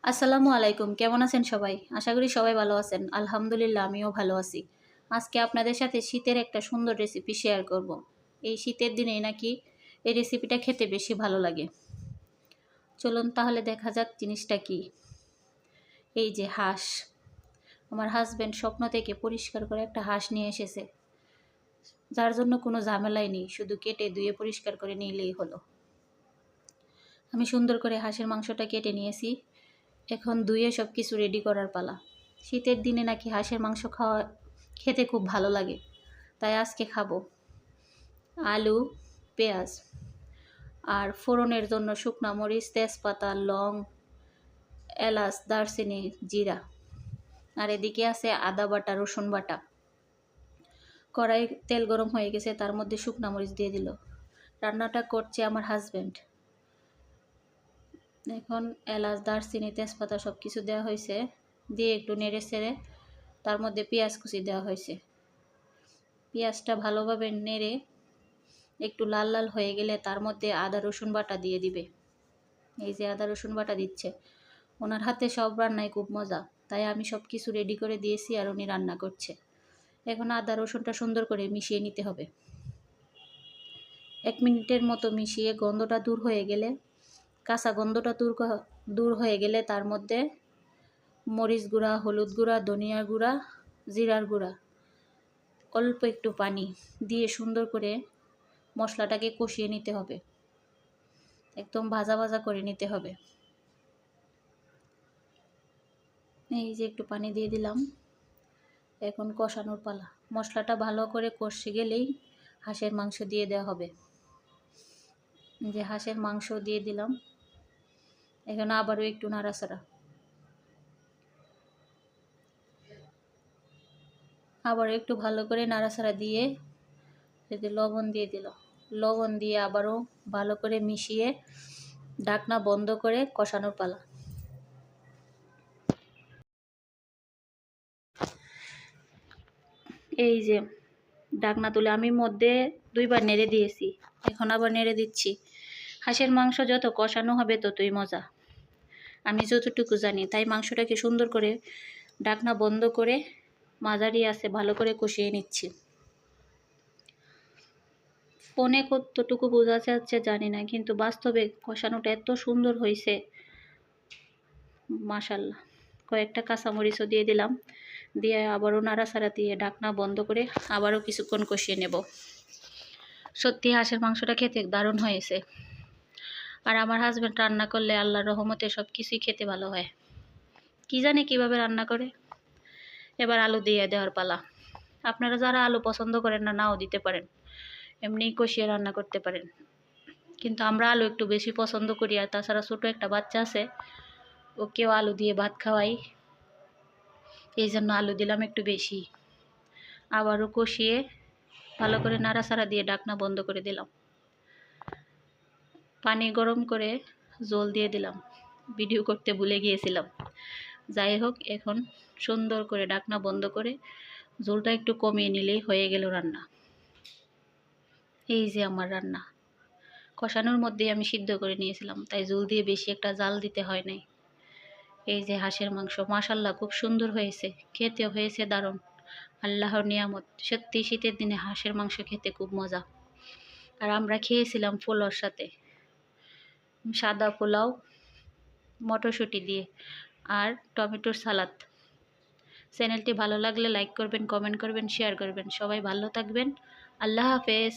আসসালামু আলাইকুম। কেমন আছেন সবাই? আশা করি সবাই ভালো আছেন। আলহামদুলিল্লাহ আমিও ভালো আছি। আজকে আপনাদের সাথে শীতের একটা সুন্দর রেসিপি শেয়ার করব। এই শীতের দিনেই নাকি এই রেসিপিটা খেতে বেশি ভালো লাগে। চলুন তাহলে দেখা যাক জিনিসটা কি। এই যে হাঁস। আমার হাজবেন্ড স্বপ্ন থেকে পরিষ্কার করে একটা হাঁস নিয়ে এসেছে। যার জন্য কোনো ঝামেলাই নেই, শুধু কেটে ধুয়ে পরিষ্কার করে নিলেই হলো। আমি সুন্দর করে হাঁসের মাংসটা কেটে নিয়েছি। এখন ধুয়ে সব কিছু রেডি করার পালা। শীতের দিনে নাকি হাঁসের মাংস খেতে খুব ভালো লাগে, তাই আজকে খাবো। আলু, পেঁয়াজ আর ফোড়নের জন্য শুকনা মরিচ, তেজপাতা, লং, এলাচ, দারচিনি, জিরা। আর এদিকে আছে আদা বাটা, রসুন বাটা। কড়াই তেল গরম হয়ে গেছে, তার মধ্যে শুকনা মরিচ দিয়ে দিল। রান্নাটা করছে আমার হাজবেন্ড। এখন এলাচ, দারচিনি, তেজপাতা সব কিছু দেওয়া হয়েছে, দিয়ে একটু নেড়ে চেড়ে তার মধ্যে পেঁয়াজ কুচি দেওয়া হয়েছে। পেঁয়াজটা ভালোভাবে নেড়ে একটু লাল লাল হয়ে গেলে তার মধ্যে আদা রসুন বাটা দিয়ে দিবে। এই যে আদা রসুন বাটা দিচ্ছে। ওনার হাতে সব রান্নাই খুব মজা, তাই আমি সব কিছু রেডি করে দিয়েছি আর উনি রান্না করছে। এখন আদা রসুনটা সুন্দর করে মিশিয়ে নিতে হবে। 1 মিনিটের মতো মিশিয়ে গন্ধটা দূর হয়ে গেলে, কাঁচা গন্ধটা দূর হয়ে গেলে তার মধ্যে মরিচ গুঁড়া, হলুদ গুঁড়া, ধনিয়া গুঁড়া, জিরার গুঁড়া, অল্প একটু পানি দিয়ে সুন্দর করে মশলাটাকে কষিয়ে নিতে হবে। একদম ভাজা ভাজা করে নিতে হবে। এই যে একটু পানি দিয়ে দিলাম। এখন কষানোর পালা। মশলাটা ভালো করে কষে গেলেই হাঁসের মাংস দিয়ে দেওয়া হবে। যে হাঁসের মাংস দিয়ে দিলাম। এখন আবারও একটু নাড়াচাড়া। আবার একটু ভালো করে নাড়াচাড়া দিয়ে লবণ দিয়ে দিল। লবণ দিয়ে আবারও ভালো করে মিশিয়ে ঢাকনা বন্ধ করে কষানোর পালা। এই যে ঢাকনা তুলে আমি মধ্যে 2 বার নেড়ে দিয়েছি, এখন আবার নেড়ে দিচ্ছি। হাঁসের মাংস যত কষানো হবে ততই মজা, আমি যতটুকু জানি। তাই মাংসটাকে সুন্দর করে ঢাকনা বন্ধ করে মাঝারি আছে ভালো করে কষিয়ে নিচ্ছি। ফোনে কতটুকু বোঝা যাচ্ছে জানি না, কিন্তু বাস্তবে কষানোটা এত সুন্দর হয়েছে, মাশাল্লাহ। কয়েকটা কাঁচামরিচও দিয়ে দিলাম, দিয়ে আবারও নাড়াচাড়া দিয়ে ঢাকনা বন্ধ করে আবারও কিছুক্ষণ কষিয়ে নেব। সত্যি হাঁসের মাংসটা খেতে দারুণ হয়েছে। আর আমার হাজব্যান্ড রান্না করলে আল্লাহর রহমতে সব কিছুই খেতে ভালো হয়। কি জানি কিভাবে রান্না করে। এবার আলু দিয়ে দেওয়ার পালা। আপনারা যারা আলু পছন্দ করেন না, নাও দিতে পারেন, এমনি কষিয়ে রান্না করতে পারেন। কিন্তু আমরা আলু একটু বেশি পছন্দ করি, আর তাছাড়া ছোটো একটা বাচ্চা আছে, ওকেও আলু দিয়ে ভাত খাওয়াই, এই জন্য আলু দিলাম একটু বেশি। আবারও কষিয়ে ভালো করে নাড়াচাড়া দিয়ে ঢাকনা বন্ধ করে দিলাম। পানি গরম করে জল দিয়ে দিলাম, ভিডিও করতে ভুলে গিয়েছিলাম। যাই হোক, এখন সুন্দর করে ঢাকনা বন্ধ করে ঝোলটা একটু কমিয়ে নিলেই হয়ে গেল রান্না। এই যে আমার রান্না। কষানোর মধ্যেই আমি সিদ্ধ করে নিয়েছিলাম, তাই ঝোল দিয়ে বেশি একটা জাল দিতে হয় নাই। এই যে হাঁসের মাংস, মাশাল্লাহ খুব সুন্দর হয়েছে, খেতেও হয়েছে দারুণ। আল্লাহর নিয়ামত। সত্যি শীতের দিনে হাঁসের মাংস খেতে খুব মজা। আর আমরা খেয়েছিলাম পোলাওর সাথে, সাদা পোলাও মটরশুঁটি দিয়ে আর টমেটোর সালাদ। চ্যানেলটি ভালো লাগলে লাইক করবেন, কমেন্ট করবেন, শেয়ার করবেন। সবাই ভালো থাকবেন। আল্লাহ হাফেজ।